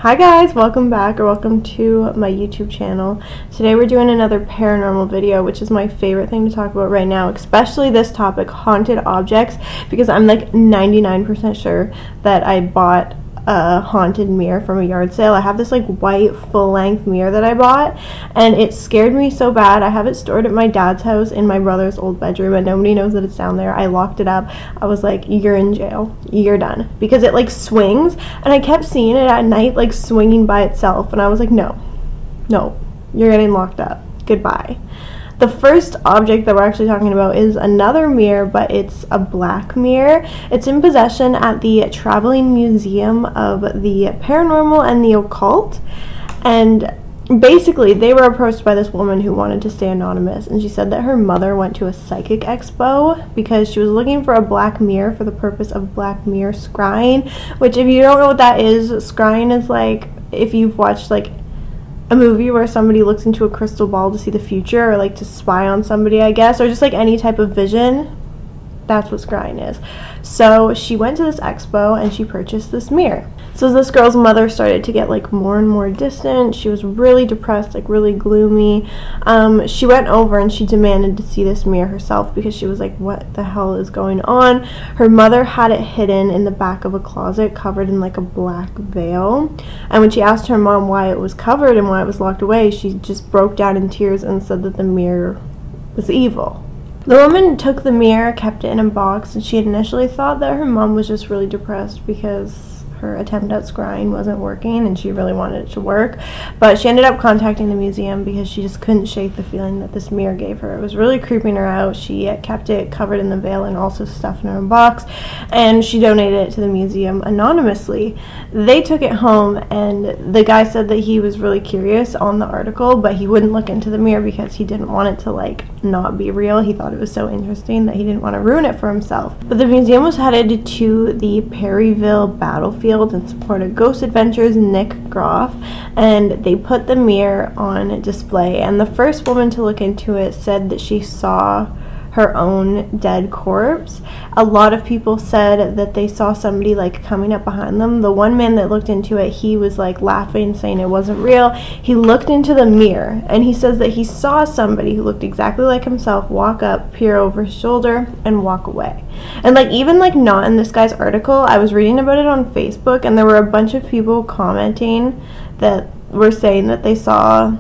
Hi guys, welcome back or welcome to my YouTube channel. Today we're doing another paranormal video, which is my favorite thing to talk about right now, especially this topic, haunted objects, because I'm like 99% sure that I bought a haunted mirror from a yard sale. I have this like white full-length mirror that I bought, and it scared me so bad. I have it stored at my dad's house in my brother's old bedroom, and nobody knows that it's down there. I locked it up. I was like, you're in jail, you're done, because it like swings, and I kept seeing it at night like swinging by itself, and I was like, no, you're getting locked up, goodbye. The first object that we're actually talking about is another mirror, but it's a black mirror. It's in possession at the Traveling Museum of the Paranormal and the Occult. And basically, they were approached by this woman who wanted to stay anonymous, and she said that her mother went to a psychic expo because she was looking for a black mirror for the purpose of black mirror scrying, which, if you don't know what that is, scrying is like if you've watched like a movie where somebody looks into a crystal ball to see the future, or like to spy on somebody, I guess, or just like any type of vision. That's what scrying is. So she went to this expo and she purchased this mirror. So this girl's mother started to get like more and more distant. She was really depressed, like really gloomy. She went over and she demanded to see this mirror herself because she was like, what the hell is going on? Her mother had it hidden in the back of a closet covered in like a black veil. And when she asked her mom why it was covered and why it was locked away, she just broke down in tears and said that the mirror was evil. The woman took the mirror, kept it in a box, and she had initially thought that her mom was just really depressed because her attempt at scrying wasn't working and she really wanted it to work. But she ended up contacting the museum because she just couldn't shake the feeling that this mirror gave her. It was really creeping her out. She kept it covered in the veil and also stuffed in her box, and she donated it to the museum anonymously. They took it home, and the guy said that he was really curious on the article, but he wouldn't look into the mirror because he didn't want it to like not be real. He thought it was so interesting that he didn't want to ruin it for himself. But the museum was headed to the Perryville battlefield in support of Ghost Adventures Nick Groff, and they put the mirror on display. And the first woman to look into it said that she saw her own dead corpse. A lot of people said that they saw somebody like coming up behind them. The one man that looked into it, he was like laughing, saying it wasn't real. He looked into the mirror and he says that he saw somebody who looked exactly like himself walk up, peer over his shoulder, and walk away. And like even like not in this guy's article, I was reading about it on Facebook, and there were a bunch of people commenting that were saying that they saw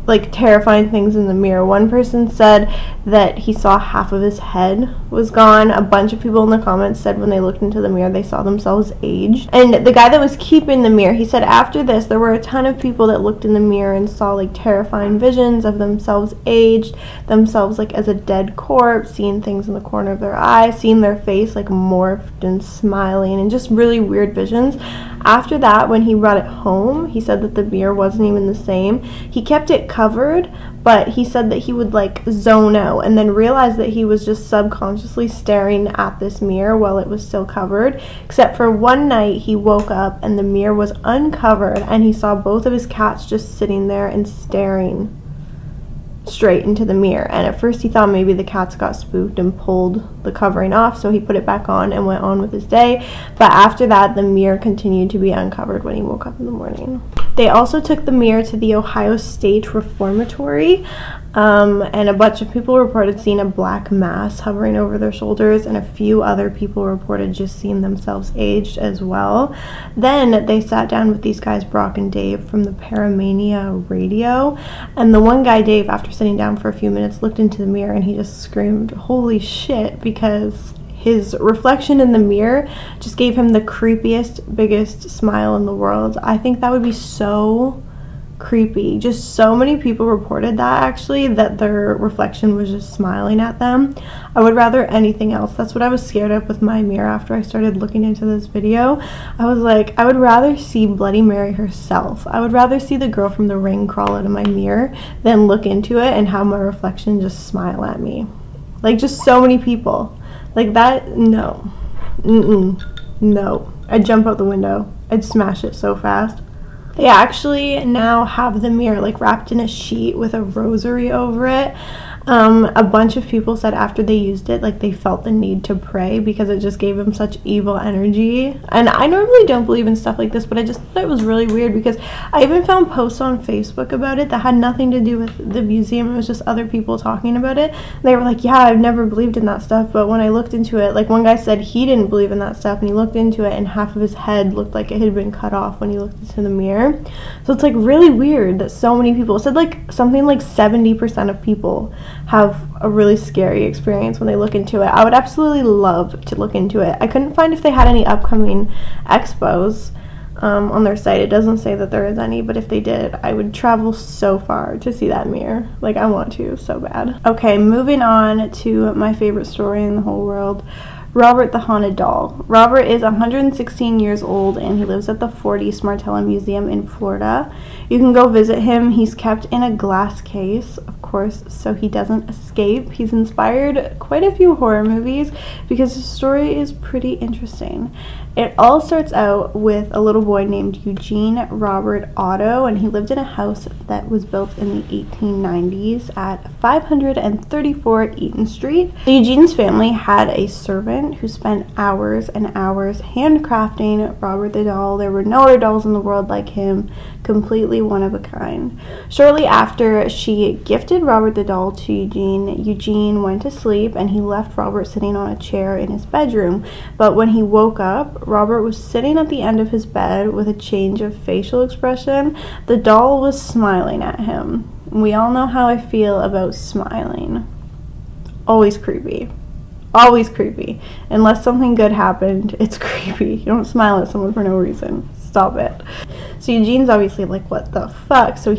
like terrifying things in the mirror. One person said that he saw half of his head was gone. A bunch of people in the comments said when they looked into the mirror they saw themselves aged. And the guy that was keeping the mirror, he said after this there were a ton of people that looked in the mirror and saw like terrifying visions of themselves aged, themselves like as a dead corpse, seeing things in the corner of their eye, seeing their face like morphed and smiling, and just really weird visions. After that, when he brought it home, he said that the mirror wasn't even the same. He kept it covered, but he said that he would like zone out and then realize that he was just subconsciously staring at this mirror while it was still covered, except for one night he woke up and the mirror was uncovered and he saw both of his cats just sitting there and staring straight into the mirror. And at first he thought maybe the cats got spooked and pulled the covering off, so he put it back on and went on with his day. But after that, the mirror continued to be uncovered when he woke up in the morning. They also took the mirror to the Ohio State Reformatory, and a bunch of people reported seeing a black mass hovering over their shoulders, and a few other people reported just seeing themselves aged as well. Then they sat down with these guys, Brock and Dave, from the Paramania Radio, and the one guy, Dave, after sitting down for a few minutes, looked into the mirror and he just screamed, "Holy shit," because his reflection in the mirror just gave him the creepiest, biggest smile in the world. I think that would be so creepy. Just so many people reported that, actually, that their reflection was just smiling at them. I would rather anything else. That's what I was scared of with my mirror after I started looking into this video. I was like, I would rather see Bloody Mary herself. I would rather see the girl from The Ring crawl out of my mirror than look into it and have my reflection just smile at me. Like, just so many people. Like that, no. No. I'd jump out the window. I'd smash it so fast. They actually now have the mirror like wrapped in a sheet with a rosary over it. A bunch of people said after they used it, like, they felt the need to pray because it just gave them such evil energy. And I normally don't believe in stuff like this, but I just thought it was really weird because I even found posts on Facebook about it that had nothing to do with the museum. It was just other people talking about it. They were like, yeah, I've never believed in that stuff, but when I looked into it, like, one guy said he didn't believe in that stuff, and he looked into it and half of his head looked like it had been cut off when he looked into the mirror. So it's like really weird that so many people, it said like something like 70% of people have a really scary experience when they look into it. I would absolutely love to look into it. I couldn't find if they had any upcoming expos on their site. It doesn't say that there is any, but if they did, I would travel so far to see that mirror. Like, I want to so bad. Okay, moving on to my favorite story in the whole world. Robert the Haunted Doll. Robert is 116 years old and he lives at the Fort East Martella Museum in Florida. You can go visit him. He's kept in a glass case, of course, so he doesn't escape. He's inspired quite a few horror movies because his story is pretty interesting. It all starts out with a little boy named Eugene Robert Otto, and he lived in a house that was built in the 1890s at 534 Eaton Street. Eugene's family had a servant who spent hours and hours handcrafting Robert the doll. There were no other dolls in the world like him, completely one of a kind. Shortly after she gifted Robert the doll to Eugene, Eugene went to sleep and he left Robert sitting on a chair in his bedroom. But when he woke up, Robert was sitting at the end of his bed with a change of facial expression. The doll was smiling at him. We all know how I feel about smiling. Always creepy. Always creepy. Unless something good happened, it's creepy. You don't smile at someone for no reason. Stop it. So Eugene's obviously like, what the fuck? So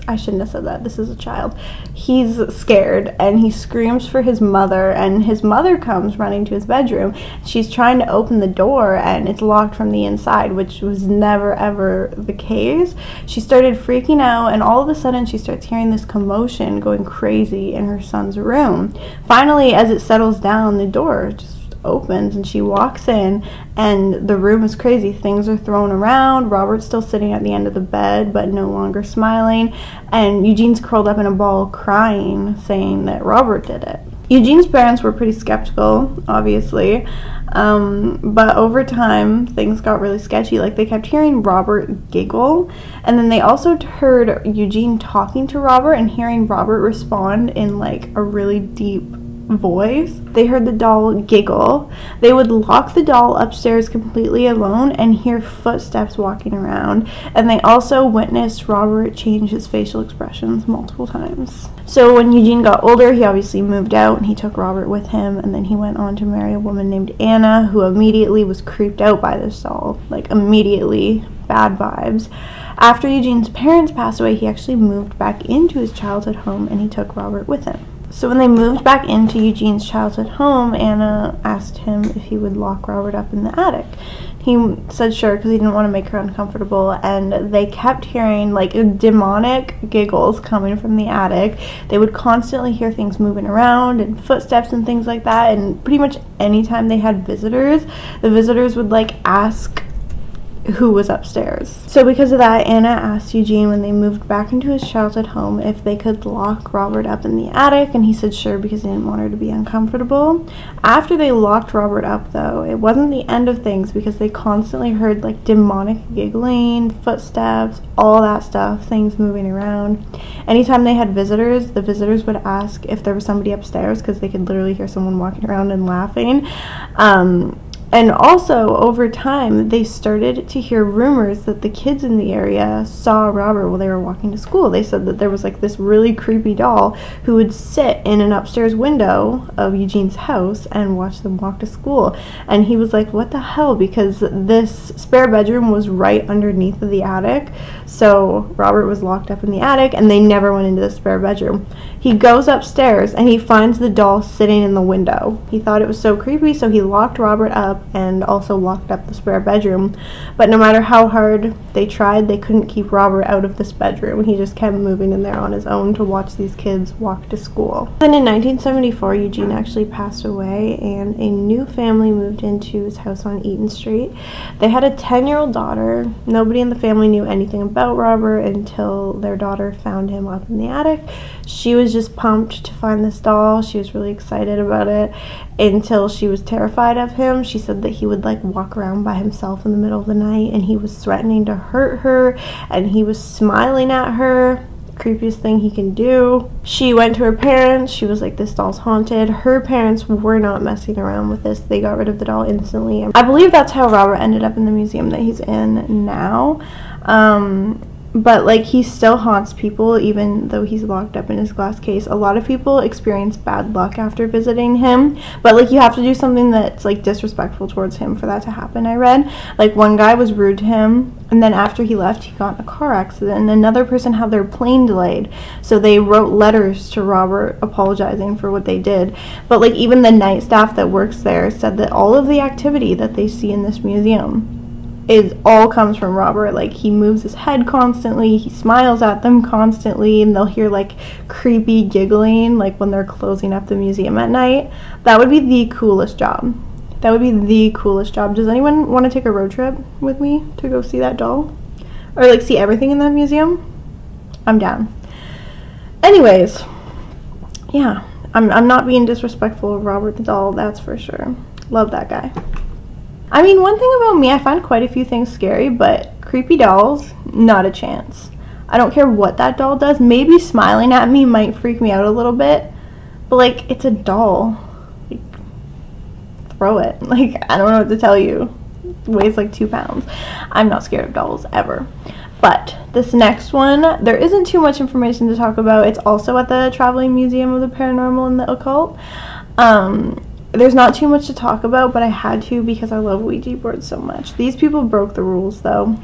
I shouldn't have said that. This is a child. He's scared and he screams for his mother, and his mother comes running to his bedroom. She's trying to open the door and it's locked from the inside, which was never ever the case. She started freaking out and all of a sudden she starts hearing this commotion going crazy in her son's room. Finally, as it settles down, the door just opens and she walks in and the room is crazy. Things are thrown around. Robert's still sitting at the end of the bed but no longer smiling, and Eugene's curled up in a ball crying, saying that Robert did it. Eugene's parents were pretty skeptical, obviously, but over time things got really sketchy. Like, they kept hearing Robert giggle, and then they also heard Eugene talking to Robert and hearing Robert respond in like a really deep voice. They heard the doll giggle. They would lock the doll upstairs completely alone and hear footsteps walking around, and they also witnessed Robert change his facial expressions multiple times. So when Eugene got older, he obviously moved out and he took Robert with him, and then he went on to marry a woman named Anna, who immediately was creeped out by this doll. Like, immediately bad vibes. After Eugene's parents passed away, he actually moved back into his childhood home and he took Robert with him. So when they moved back into Eugene's childhood home, Anna asked him if he would lock Robert up in the attic. He said sure, because he didn't want to make her uncomfortable, and they kept hearing like demonic giggles coming from the attic. They would constantly hear things moving around and footsteps and things like that, and pretty much anytime they had visitors, the visitors would like ask who was upstairs. So because of that, Anna asked Eugene when they moved back into his childhood home if they could lock Robert up in the attic, and he said sure because he didn't want her to be uncomfortable. After they locked Robert up, though, it wasn't the end of things because they constantly heard like demonic giggling, footsteps, all that stuff, things moving around. Anytime they had visitors, the visitors would ask if there was somebody upstairs because they could literally hear someone walking around and laughing. And also, over time, they started to hear rumors that the kids in the area saw Robert while they were walking to school. They said that there was like this really creepy doll who would sit in an upstairs window of Eugene's house and watch them walk to school. And he was like, what the hell? Because this spare bedroom was right underneath of the attic. So Robert was locked up in the attic and they never went into the spare bedroom. He goes upstairs and he finds the doll sitting in the window. He thought it was so creepy, so he locked Robert up and also locked up the spare bedroom. But no matter how hard they tried, they couldn't keep Robert out of this bedroom. He just kept moving in there on his own to watch these kids walk to school. Then in 1974, Eugene actually passed away, and a new family moved into his house on Eaton Street. They had a 10-year-old daughter. Nobody in the family knew anything about Robert until their daughter found him up in the attic. She was just pumped to find this doll. She was really excited about it until she was terrified of him. She said that he would like walk around by himself in the middle of the night, and he was threatening to hurt her, and he was smiling at her. Creepiest thing he can do. She went to her parents. She was like, this doll's haunted. Her parents were not messing around with this. They got rid of the doll instantly. I believe that's how Robert ended up in the museum that he's in now. But like, he still haunts people even though he's locked up in his glass case. A lot of people experience bad luck after visiting him, but like, you have to do something that's like disrespectful towards him for that to happen. I read like one guy was rude to him, and then after he left, he got in a car accident, and another person had their plane delayed, so they wrote letters to Robert apologizing for what they did. But like, even the night staff that works there said that all of the activity that they see in this museum all comes from Robert. Like, he moves his head constantly, he smiles at them constantly, and they'll hear like creepy giggling like when they're closing up the museum at night. That would be the coolest job. That would be the coolest job. Does anyone want to take a road trip with me to go see that doll? Or like see everything in that museum? I'm down. Anyways, yeah, I'm not being disrespectful of Robert the doll, that's for sure. Love that guy. I mean, one thing about me, I find quite a few things scary, but creepy dolls, not a chance. I don't care what that doll does. Maybe smiling at me might freak me out a little bit, but like, it's a doll. Like, throw it. Like, I don't know what to tell you. It weighs like 2 pounds. I'm not scared of dolls, ever. But this next one, there isn't too much information to talk about. It's also at the Traveling Museum of the Paranormal and the Occult. There's not too much to talk about, but I had to because I love Ouija boards so much. These people broke the rules, though.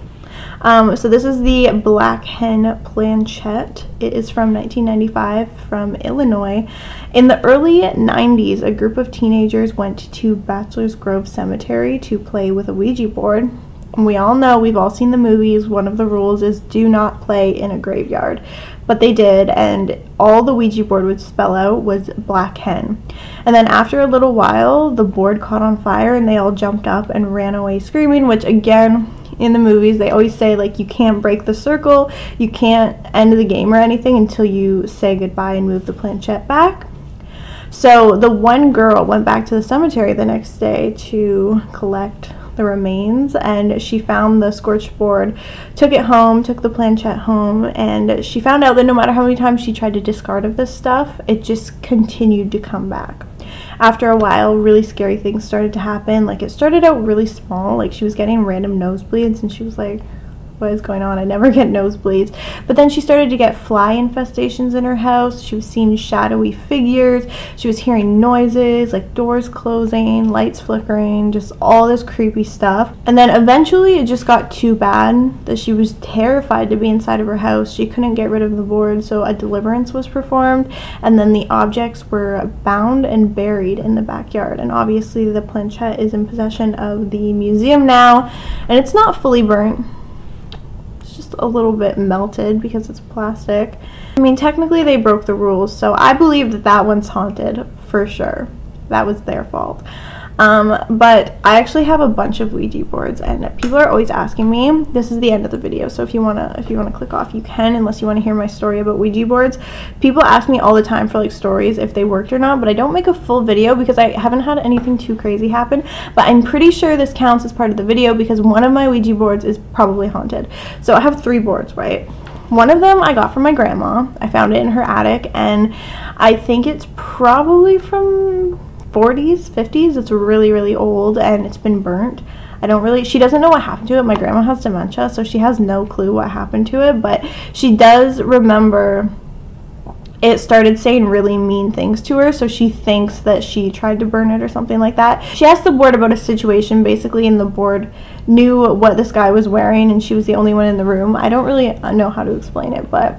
So this is the Black Hen Planchette. It is from 1995 from Illinois. In the early 90s, a group of teenagers went to Bachelor's Grove Cemetery to play with a Ouija board. And we all know, we've all seen the movies, one of the rules is do not play in a graveyard. But they did, and all the Ouija board would spell out was Black Hen. And then after a little while, the board caught on fire and they all jumped up and ran away screaming, which again, in the movies, they always say, like, you can't break the circle, you can't end the game or anything until you say goodbye and move the planchette back. So the one girl went back to the cemetery the next day to collect the remains, and she found the scorched board, took it home, took the planchette home, and she found out that no matter how many times she tried to discard of this stuff, it just continued to come back. After a while, really scary things started to happen. Like, it started out really small, like she was getting random nosebleeds, and she was like, what is going on? I never get nosebleeds. But then she started to get fly infestations in her house. She was seeing shadowy figures. She was hearing noises, like doors closing, lights flickering, just all this creepy stuff. And then eventually it just got too bad that she was terrified to be inside of her house. She couldn't get rid of the board, so a deliverance was performed, and then the objects were bound and buried in the backyard. And obviously the planchette is in possession of the museum now, and it's not fully burnt. Just a little bit melted because it's plastic. I mean, technically they broke the rules, so I believe that that one's haunted for sure. That was their fault. But I actually have a bunch of Ouija boards, and people are always asking me. This is the end of the video, so if you wanna click off, you can, unless you want to hear my story about Ouija boards. People ask me all the time for like stories if they worked or not, but I don't make a full video because I haven't had anything too crazy happen. But I'm pretty sure this counts as part of the video because one of my Ouija boards is probably haunted. So I have 3 boards, right? One of them I got from my grandma. I found it in her attic, and I think it's probably from 40s, 50s. It's really, really old, and it's been burnt. She doesn't know what happened to it. My grandma has dementia, so she has no clue what happened to it, but she does remember it started saying really mean things to her, so she thinks that she tried to burn it or something like that. She asked the board about a situation, basically, and the board knew what this guy was wearing, and she was the only one in the room. I don't really know how to explain it, but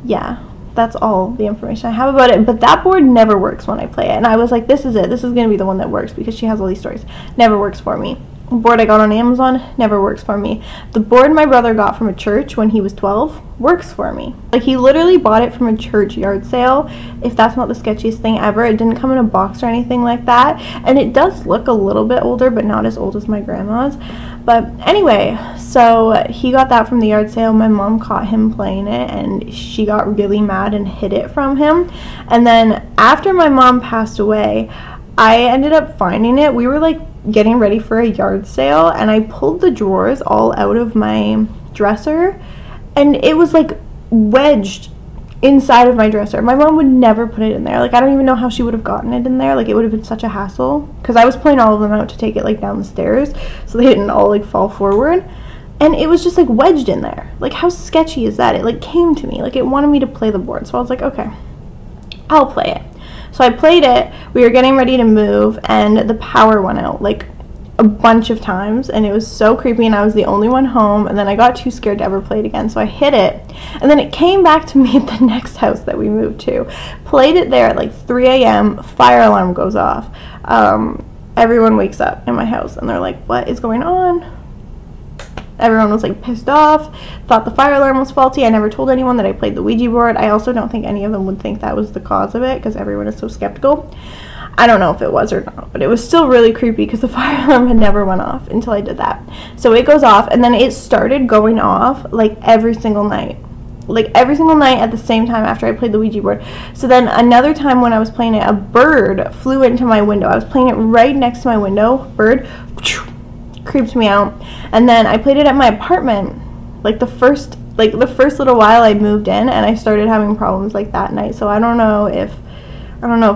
yeah. that's all the information I have about it. But that board never works when I play it, and I was like, this is it, this is gonna be the one that works, because she has all these stories. Never works for me. The board I got on Amazon never works for me. The board my brother got from a church when he was 12 works for me. Like, he literally bought it from a church yard sale. If that's not the sketchiest thing ever. It didn't come in a box or anything like that, and it does look a little bit older, but not as old as my grandma's. But anyway, so he got that from the yard sale. My mom caught him playing it, and she got really mad and hid it from him. And then after my mom passed away, I ended up finding it. We were like getting ready for a yard sale, and I pulled the drawers all out of my dresser, and it was like wedged inside of my dresser. My mom would never put it in there. Like, I don't even know how she would have gotten it in there. Like, it would have been such a hassle, because I was pulling all of them out to take it like down the stairs so they didn't all like fall forward, and it was just like wedged in there. Like, how sketchy is that? It like came to me, like it wanted me to play the board, so I was like, okay, I'll play it. So I played it. We were getting ready to move, and the power went out like a bunch of times, and it was so creepy, and I was the only one home, and then I got too scared to ever play it again, so I hid it, and then it came back to me at the next house that we moved to. Played it there at like 3 a.m. Fire alarm goes off. Everyone wakes up in my house, and they're like, what is going on? Everyone was like pissed off, thought the fire alarm was faulty. I never told anyone that I played the Ouija board. I also don't think any of them would think that was the cause of it, because everyone is so skeptical. I don't know if it was or not, but it was still really creepy, because the fire alarm had never went off until I did that. So it goes off, and then it started going off like every single night. Like every single night at the same time after I played the Ouija board. So then another time when I was playing it, a bird flew into my window. I was playing it right next to my window. Bird creeped me out. And then I played it at my apartment like the first little while I moved in, and I started having problems like that night. So I don't know if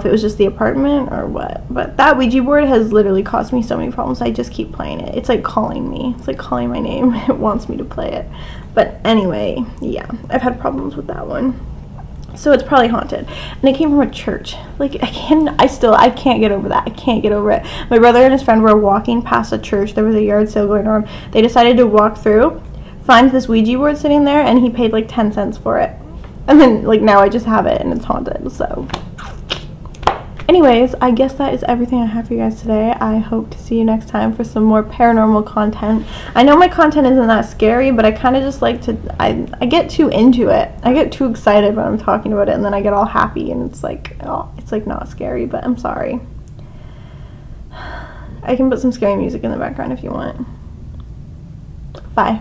it was just the apartment or what, but that Ouija board has literally caused me so many problems. I just keep playing it. It's like calling me. It's like calling my name. It wants me to play it. But anyway, yeah, I've had problems with that one. So it's probably haunted, and it came from a church. Like, I can't get over that. I can't get over it. My brother and his friend were walking past a church. There was a yard sale going on. They decided to walk through, finds this Ouija board sitting there, and he paid like 10 cents for it. And then like now I just have it, and it's haunted. So anyways, I guess that is everything I have for you guys today. I hope to see you next time for some more paranormal content. I know my content isn't that scary, but I kind of just like to, I get too into it. I get too excited when I'm talking about it, and then I get all happy, and it's like, oh, it's like not scary, but I'm sorry. I can put some scary music in the background if you want. Bye.